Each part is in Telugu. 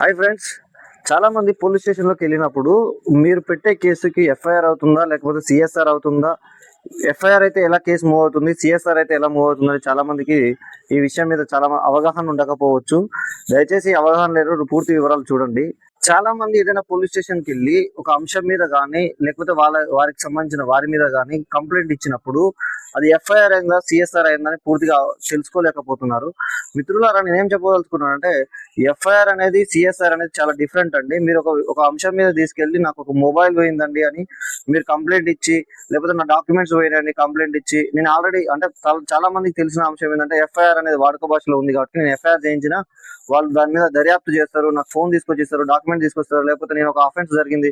హాయ్ ఫ్రెండ్స్, చాలా మంది పోలీస్ స్టేషన్లోకి వెళ్ళినప్పుడు మీరు పెట్టే కేసుకి ఎఫ్ఐఆర్ అవుతుందా లేకపోతే సిఎస్ఆర్ అవుతుందా, ఎఫ్ఐఆర్ అయితే ఎలా కేసు మూవ్ అవుతుంది, సిఎస్ఆర్ అయితే ఎలా మూవ్ అవుతుంది అని చాలా మందికి ఈ విషయం మీద చాలా అవగాహన ఉండకపోవచ్చు. దయచేసి అవగాహన లేని పూర్తి వివరాలు చూడండి. చాలా మంది ఏదైనా పోలీస్ స్టేషన్కి వెళ్ళి ఒక అంశం మీద కానీ లేకపోతే వారికి సంబంధించిన వారి మీద కానీ కంప్లైంట్ ఇచ్చినప్పుడు అది ఎఫ్ఐఆర్ అయిందా సిఎస్ఆర్ అయిందని పూర్తిగా తెలుసుకోలేకపోతున్నారు. మిత్రులారా, నేనేం చెప్పదలుచుకున్నాను అంటే ఎఫ్ఐఆర్ అనేది సిఎస్ఆర్ అనేది చాలా డిఫరెంట్ అండి. మీరు ఒక అంశం మీద తీసుకెళ్ళి నాకు ఒక మొబైల్ పోయిందండి అని మీరు కంప్లైంట్ ఇచ్చి, లేకపోతే నా డాక్యుమెంట్స్ పోయినాయని కంప్లైంట్ ఇచ్చి, నేను ఆల్రెడీ అంటే చాలా మందికి తెలిసిన అంశం ఏంటంటే ఎఫ్ఐఆర్ అనేది వాడుక భాషలో ఉంది కాబట్టి నేను ఎఫ్ఐఆర్ చేయించిన వాళ్ళు దాని మీద దర్యాప్తు చేస్తారు, నాకు ఫోన్ తీసుకొచ్చిస్తారు, డాక్యుమెంట్ తీసుకొస్తారు, లేకపోతే నేను ఒక అఫెన్స్ జరిగింది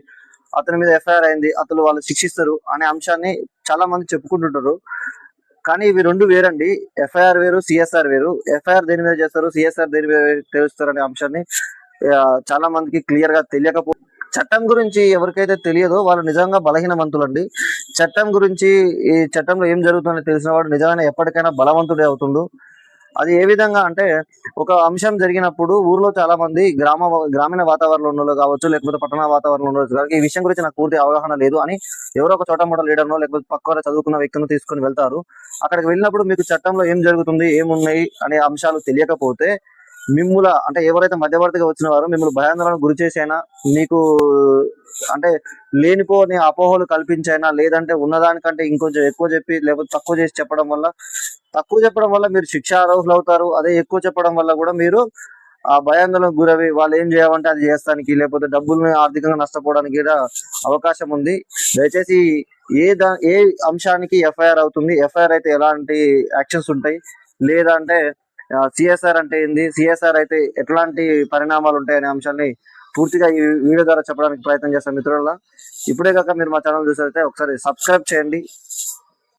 అతని మీద ఎఫ్ఐఆర్ అయింది అతను వాళ్ళు శిక్షిస్తారు అనే అంశాన్ని చాలా మంది చెప్పుకుంటుంటారు. కానీ ఇవి రెండు వేరండి. ఎఫ్ఐఆర్ వేరు, సిఎస్ఆర్ వేరు. ఎఫ్ఐఆర్ దేని మీద చేస్తారు, సిఎస్ఆర్ దేని మీద తెలుస్తారు అనే అంశాన్ని చాలా మందికి క్లియర్ గా తెలియకపో చట్టం గురించి ఎవరికైతే తెలియదో వాళ్ళు నిజంగా బలహీనవంతులండి. చట్టం గురించి, ఈ చట్టంలో ఏం జరుగుతుందని తెలిసిన వాడు నిజంగానే ఎప్పటికైనా బలవంతుడే అవుతుండు. అది ఏ విధంగా అంటే, ఒక అంశం జరిగినప్పుడు ఊర్లో చాలా మంది గ్రామీణ వాతావరణంలో కావచ్చు, లేకపోతే పట్టణ వాతావరణంలో కావచ్చు, ఈ విషయం గురించి నాకు పూర్తి అవగాహన లేదు అని ఎవరో ఒక చోట మూట లీడర్నో లేకపోతే పక్కన చదువుకున్న వ్యక్తిని తీసుకొని వెళ్తారు. అక్కడికి వెళ్ళినప్పుడు మీకు చట్టంలో ఏం జరుగుతుంది, ఏమున్నాయి అనే అంశాలు తెలియకపోతే అంటే ఎవరైతే మధ్యవర్తిగా వచ్చిన వారు మిమ్మల్ని భయాందోళనకు గురి చేసైనా, మీకు అంటే లేనిపోని అపోహలు కల్పించైనా, లేదంటే ఉన్నదానికంటే ఇంకొంచెం ఎక్కువ చెప్పి లేకపోతే తక్కువ చెప్పడం వల్ల మీరు శిక్ష అర్హులు అవుతారు. అదే ఎక్కువ చెప్పడం వల్ల కూడా మీరు ఆ భయాందోళనకు గురవి వాళ్ళు ఏం చేయమంటే అది చేస్తానికి, లేకపోతే డబ్బుల్ని ఆర్థికంగా నష్టపోవడానికి కూడా అవకాశం ఉంది. దయచేసి ఏ అంశానికి ఎఫ్ఐఆర్ అవుతుంది, ఎఫ్ఐఆర్ అయితే ఎలాంటి యాక్షన్స్ ఉంటాయి, లేదంటే సిఎస్ఆర్ అంటే ఏంది, సిఎస్ఆర్ అయితే ఎట్లాంటి పరిణామాలు ఉంటాయి అనే అంశాన్ని పూర్తిగా ఈ వీడియో ద్వారా చెప్పడానికి ప్రయత్నం చేస్తాం. మిత్రుల, ఇప్పుడే కాక మీరు మా ఛానల్ చూసినట్లయితే ఒకసారి సబ్స్క్రైబ్ చేయండి.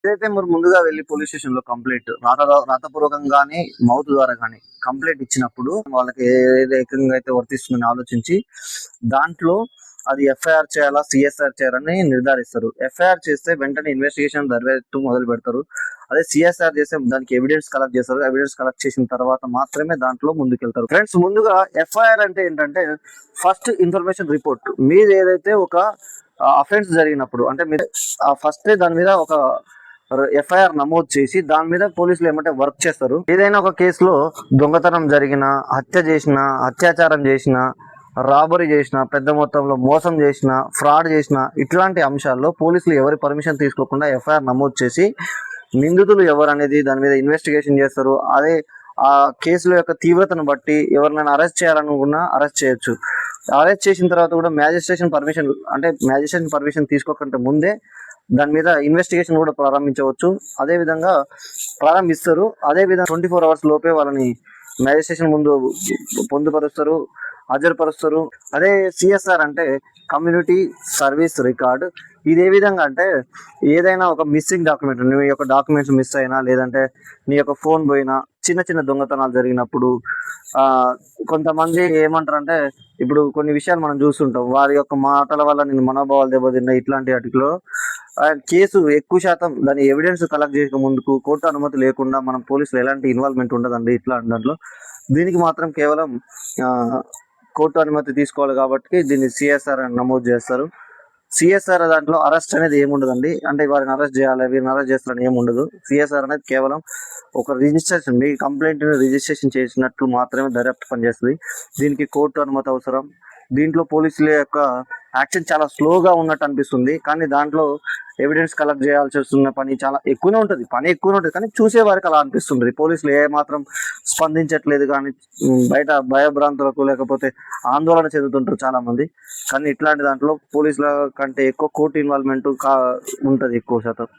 ఏదైతే మీరు ముందుగా వెళ్ళి పోలీస్ స్టేషన్ లో కంప్లైంట్ రాతపూర్వకంగా కానీ మౌత్ ద్వారా కానీ కంప్లైంట్ ఇచ్చినప్పుడు వాళ్ళకి ఏ రకంగా అయితే వర్తిస్తుందని ఆలోచించి దాంట్లో అది ఎఫ్ఐఆర్ చేయాలా సిఎస్ఆర్ చేయాలని నిర్ధారిస్తారు. ఎఫ్ఐఆర్ చేస్తే వెంటనే ఇన్వెస్టిగేషన్ దర్యాప్తు మొదలు పెడతారు. అదే సిఎస్ఆర్ చేస్తే దానికి ఎవిడెన్స్ కలెక్ట్ చేస్తారు. ఎవిడెన్స్ కలెక్ట్ చేసిన తర్వాత మాత్రమే దాంట్లో ముందుకెళ్తారు. ఫ్రెండ్స్, ముందుగా ఎఫ్ఐఆర్ అంటే ఏంటంటే ఫస్ట్ ఇన్ఫర్మేషన్ రిపోర్ట్. మీరు ఏదైతే ఒక అఫెన్స్ జరిగినప్పుడు అంటే మీరు ఫస్ట్ దాని మీద ఒక ఎఫ్ఐఆర్ నమోదు చేసి దాని మీద పోలీసులు ఏమంటే వర్క్ చేస్తారు. ఏదైనా ఒక కేసులో దొంగతనం జరిగిన, హత్య చేసిన, అత్యాచారం చేసిన, రాబరీ చేసిన, పెద్ద మొత్తంలో మోసం చేసిన, ఫ్రాడ్ చేసిన, ఇట్లాంటి అంశాల్లో పోలీసులు ఎవరి పర్మిషన్ తీసుకోకుండా ఎఫ్ఐఆర్ నమోదు చేసి నిందితులు ఎవరు అనేది దాని మీద ఇన్వెస్టిగేషన్ చేస్తారు. అదే ఆ కేసుల యొక్క తీవ్రతను బట్టి ఎవరినైనా అరెస్ట్ చేయాలనుకున్నా అరెస్ట్ చేయొచ్చు. అరెస్ట్ చేసిన తర్వాత కూడా మ్యాజిస్ట్రేషన్ పర్మిషన్ తీసుకోకంటే ముందే దాని మీద ఇన్వెస్టిగేషన్ కూడా ప్రారంభించవచ్చు. అదే విధంగా ప్రారంభిస్తారు. అదే విధంగా 24 hours లోపే వాళ్ళని మ్యాజిస్ట్రేషన్ ముందు పొందుపరుస్తారు, హాజరుపరుస్తారు. అదే సిఎస్ఆర్ అంటే కమ్యూనిటీ సర్వీస్ రికార్డ్. ఇది ఏ విధంగా అంటే ఏదైనా ఒక మిస్సింగ్ డాక్యుమెంట్, నీ యొక్క డాక్యుమెంట్స్ మిస్ అయినా, లేదంటే నీ యొక్క ఫోన్ పోయినా, చిన్న దొంగతనాలు జరిగినప్పుడు కొంతమంది ఏమంటారంటే, ఇప్పుడు కొన్ని విషయాలు మనం చూస్తుంటాం, వారి యొక్క మాటల వల్ల నేను మనోభావాలు దెబ్బతిన్నా, ఇట్లాంటి వాటిలో కేసు ఎక్కువ శాతం దాని ఎవిడెన్స్ కలెక్ట్ చేయక ముందుకు కోర్టు అనుమతి లేకుండా మనం పోలీసులు ఎలాంటి ఇన్వాల్వ్మెంట్ ఉండదండి. ఇట్లాంటి దాంట్లో దీనికి మాత్రం కేవలం కోర్టు అనుమతి తీసుకోవాలి కాబట్టి దీన్ని సిఎస్ఆర్ అని నమోదు చేస్తారు. సిఎస్ఆర్ దాంట్లో అరెస్ట్ అనేది ఏముండదండి. అంటే వారిని అరెస్ట్ చేయాలి, వీరిని అరెస్ట్ చేస్తారని ఏముండదు. సిఎస్ఆర్ అనేది కేవలం ఒక రిజిస్ట్రేషన్, మీ కంప్లైంట్ రిజిస్ట్రేషన్ చేసినట్లు మాత్రమే దర్యాప్తు పనిచేస్తుంది. దీనికి కోర్టు అనుమతి అవసరం. దీంట్లో పోలీసుల యొక్క యాక్షన్ చాలా స్లోగా ఉన్నట్టు అనిపిస్తుంది, కానీ దాంట్లో ఎవిడెన్స్ కలెక్ట్ చేయాల్సి వస్తున్న పని చాలా ఎక్కువనే ఉంటుంది. కానీ చూసే వారికి అలా అనిపిస్తుంది. పోలీసులు ఏ మాత్రం స్పందించట్లేదు, కానీ బయట భయభ్రాంతులకు లేకపోతే ఆందోళన చెందుతుంటారు చాలా మంది. కానీ ఇట్లాంటి దాంట్లో పోలీసుల కంటే ఎక్కువ కోర్టు ఇన్వాల్వ్మెంట్ ఉంటుంది ఎక్కువ శాతం.